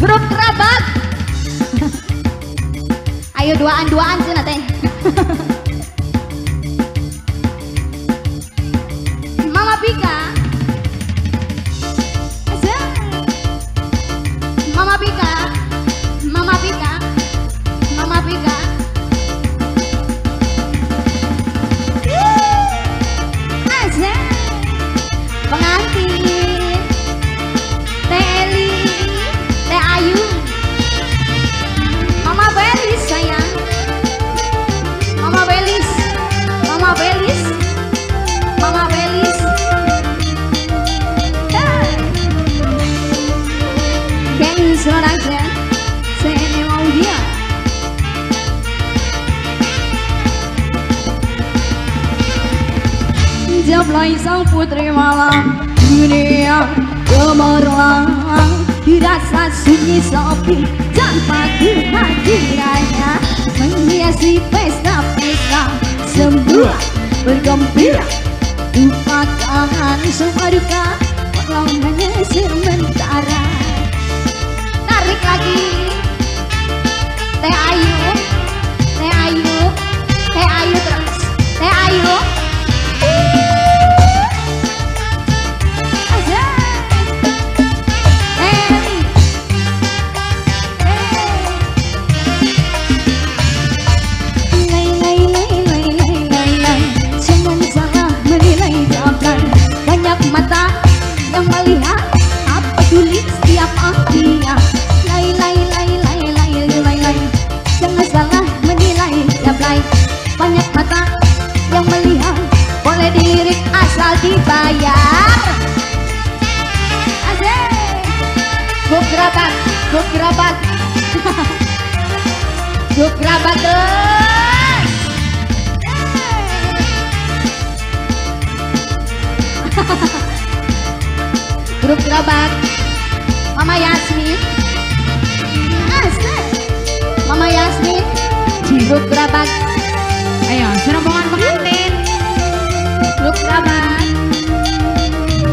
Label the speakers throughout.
Speaker 1: Grup kerabat. Ayo duaan-duaan sih teh. Mama Pika. Mama Pika. Mama Pika. Mama Pika. Asik. Pengantin. Teh Eli, Teh Ayu. Mama Belis sayang. Mama Belis. Mama Belis. Mama Belis. Kenny Sorajan. Sene mau dia. Jablay sang putri malam dunia gemerlang, dirasa sunyi sepi tanpa kehadirannya, menghiasi pesta-pesta semua bergembira, lupakan semua duka walau hanya sementara. Tarik lagi Teh Ayu, Teh Ayu, Teh Ayu terus, Teh Ayu. Banyak mata yang melihat, boleh dilirik asal dibayar. Asik. Grup kerabat, grup kerabat. Grup kerabat terus. Grup kerabat. Mama Yasmin. Asik. Mama Yasmin. Grup kerabat.
Speaker 2: Ayo, rombongan pengantin.
Speaker 1: Grup kerabat.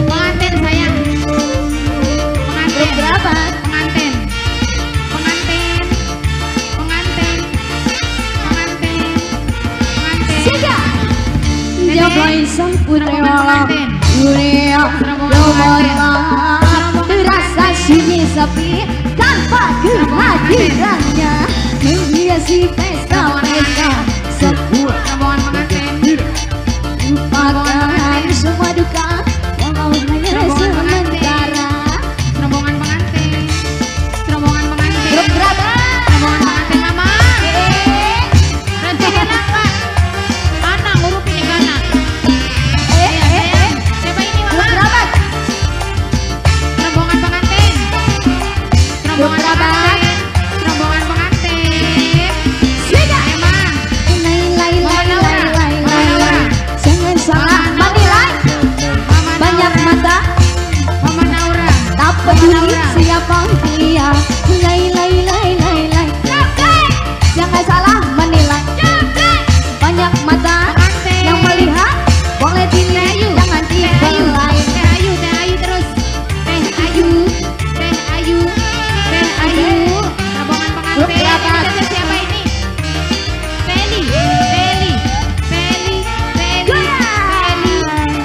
Speaker 2: Pengantin sayang. Pengantin.
Speaker 1: Grup kerabat.
Speaker 2: Pengantin. Pengantin. Pengantin. Pengantin. Pengantin.
Speaker 1: Siga. Jablay sang putri malam
Speaker 2: Pengantin.
Speaker 1: dunia gemerlang, terasa sunyi sepi tanpa kehadirannya, menghiasi pesta-pesta sebuah
Speaker 2: Rombongan pengantin.
Speaker 1: lupakan semua duka walau hanya sementara.
Speaker 2: Rombongan pengantin. Rombongan pengantin.
Speaker 1: Grup kerabat.
Speaker 2: Rombongan pengantin mama. Rencana apa? Anak huruf ini kana. Siapa ini
Speaker 1: Grup
Speaker 2: mama?
Speaker 1: kerabat.
Speaker 2: Rombongan pengantin. Rombongan
Speaker 1: Kerabat.
Speaker 2: pengantin. Rombongan pengantin.
Speaker 1: Siga.
Speaker 2: Emang.
Speaker 1: Jangan salah menilai.
Speaker 2: Mama
Speaker 1: Banyak
Speaker 2: Naura.
Speaker 1: mata
Speaker 2: Mama Naura.
Speaker 1: tak peduli siapa dia. Jangan salah menilai. Banyak mata yang melihat, boleh dilihat jangan dibelai.
Speaker 2: Teh Ayu, Teh Ayu terus. Teh Ayu, Teh Ayu, Teh Ayu. Rombongan
Speaker 1: Grup
Speaker 2: pengantin.
Speaker 1: kerabat.
Speaker 2: Ini siapa ini? Feli, Feli, Feli, Feli, Feli,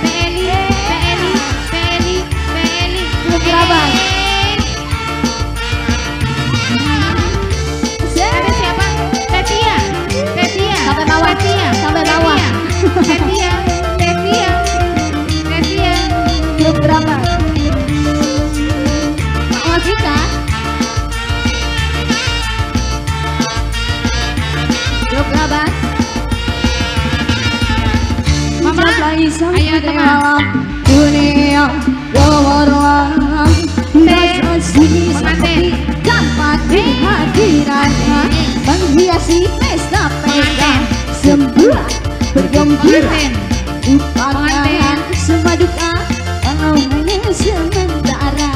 Speaker 2: Feli, Feli, Feli, Feli.
Speaker 1: Grup kerabat.
Speaker 2: Ada siapa? Tetia, Tetia.
Speaker 1: Sampai bawah.
Speaker 2: Tetia,
Speaker 1: Sampai bawah.
Speaker 2: Tetia, Tetia, Tetia.
Speaker 1: Grup kerabat. Mama Pika. Grup kerabat.
Speaker 2: Mama,
Speaker 1: Jablay sang
Speaker 2: ayo,
Speaker 1: putri
Speaker 2: Mama.
Speaker 1: malam dunia gemerlang, dirasa sunyi sepi tanpa kehadirannya, menghiasi pesta-pesta semua bergembira,
Speaker 2: Pengantin.
Speaker 1: lupakan semua duka walau hanya sementara.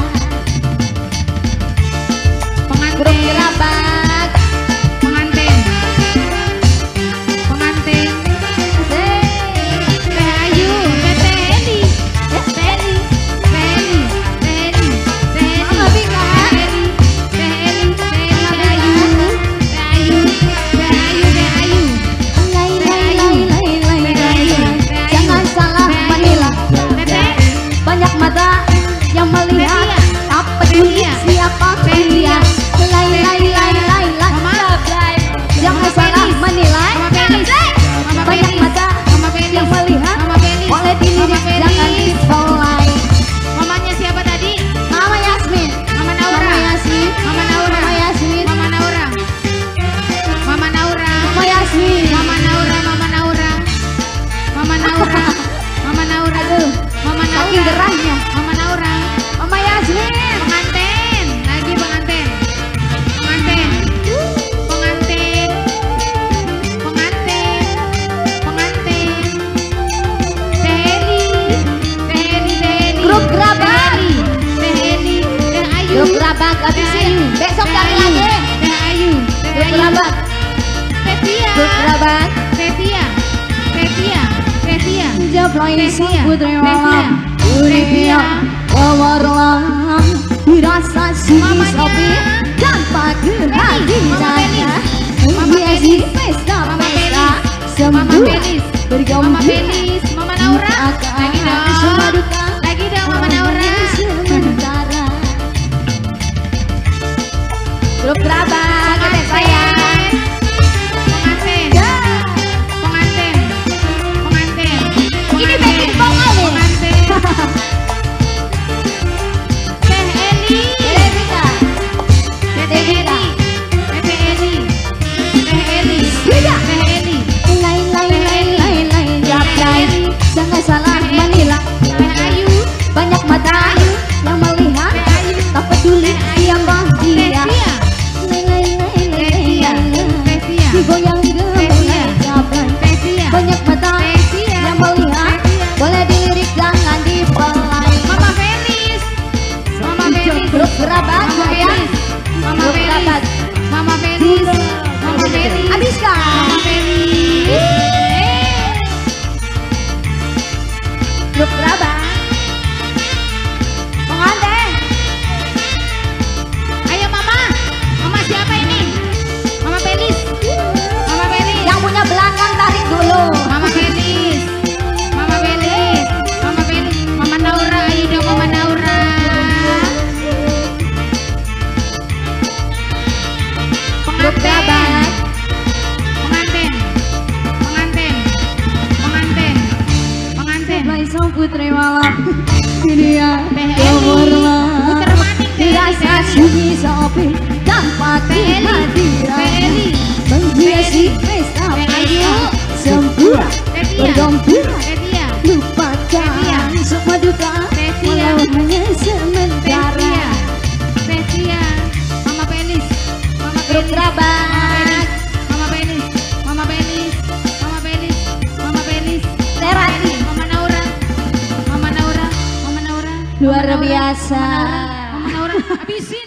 Speaker 1: Grup
Speaker 2: Pengantin.
Speaker 1: kerabat.
Speaker 2: Pengantin. Pengantin. Teh Ayu, Teh Eli, Teh Eli, Teh Eli, Teh Eli, Teh Eli,
Speaker 1: Mama Pika.
Speaker 2: Teh Eli, Teh
Speaker 1: gerabak habisin. Besok cari lagi.
Speaker 2: Teh Ayu, Teh
Speaker 1: Grup
Speaker 2: Ayu,
Speaker 1: gerabak,
Speaker 2: Tevia,
Speaker 1: grup gerabak.
Speaker 2: Tevia, Tevia, Tevia,
Speaker 1: Jablay sang putri
Speaker 2: Tevia,
Speaker 1: malam Uripia Wawarlang dirasa sini
Speaker 2: Mamanya.
Speaker 1: sopi dan pagi hadirannya
Speaker 2: Mama
Speaker 1: menghiasi
Speaker 2: Belis.
Speaker 1: pesta
Speaker 2: Mama
Speaker 1: pesta
Speaker 2: Belis. Mama
Speaker 1: semua
Speaker 2: Belis. Mama
Speaker 1: bergembira
Speaker 2: Belis, Mama Naura, lagi
Speaker 1: semua
Speaker 2: dong,
Speaker 1: duka
Speaker 2: lagi dong Mama Naura.
Speaker 1: sementara. Grup gerabak kita sayang.
Speaker 2: Pengantin, pengantin, pengantin.
Speaker 1: Ini backing vokal nih.
Speaker 2: Pengantin. Teh Eli,
Speaker 1: Televisa
Speaker 2: Teh Eli, Teh Eli, Teh Eli,
Speaker 1: Tidak.
Speaker 2: Teh Eli,
Speaker 1: lain jablay jangan salah menilai.
Speaker 2: Teh Ayu,
Speaker 1: Banyak mata yang melihat
Speaker 2: Teh Ayu,
Speaker 1: tak peduli siapa dia.
Speaker 2: Tevia, Tevia,
Speaker 1: Digoyang gemulai jablay.
Speaker 2: Tevia,
Speaker 1: Banyak mata
Speaker 2: Tevia,
Speaker 1: yang melihat
Speaker 2: Tevia.
Speaker 1: boleh dilirik jangan dipelai.
Speaker 2: Mama Felis, Mama Felis,
Speaker 1: Grup gerabak
Speaker 2: Mama
Speaker 1: sayang.
Speaker 2: Felis, Mama
Speaker 1: Grup
Speaker 2: Felis,
Speaker 1: gerabak.
Speaker 2: Mama Felis, Mama Felis,
Speaker 1: Habiskan.
Speaker 2: Mama Felis.
Speaker 1: Grup gerabak. Pengantin.
Speaker 2: Ayo Mama, Mama siapa ini? Mama Felis, Mama Felis,
Speaker 1: Yang punya belakang tarik dulu.
Speaker 2: Mama Felis, Mama Felis, Mama Felis, Mama Naura, ayo dong Mama Naura.
Speaker 1: Grup gerabak.
Speaker 2: Pengantin, pengantin, pengantin, pengantin.
Speaker 1: Jablay sang putri malam dunia
Speaker 2: Teh Eli,
Speaker 1: gemerlap.
Speaker 2: puter maning Teh Eli,
Speaker 1: Dirasa
Speaker 2: Teh Eli.
Speaker 1: sunyi sepi tanpa
Speaker 2: Teh Eli,
Speaker 1: kehadiran.
Speaker 2: Teh Eli,
Speaker 1: Menghiasi
Speaker 2: Teh Eli,
Speaker 1: pesta
Speaker 2: Teh Ayu,
Speaker 1: sempurna
Speaker 2: Tevia,
Speaker 1: bergembira.
Speaker 2: Tevia,
Speaker 1: Lupakan semua duka
Speaker 2: Tevia,
Speaker 1: walau hanya sementara.
Speaker 2: Tevia, Tevia, Mama Felis, Mama
Speaker 1: Grup
Speaker 2: Felis,
Speaker 1: gerabak.
Speaker 2: Mama Felis, Mama Felis, Mama Felis, Mama Felis,
Speaker 1: Terati.
Speaker 2: Mama Naura, Mama Naura, Mama Naura,
Speaker 1: Luar
Speaker 2: Mama Naura,
Speaker 1: biasa.
Speaker 2: Mama Naura, habisin.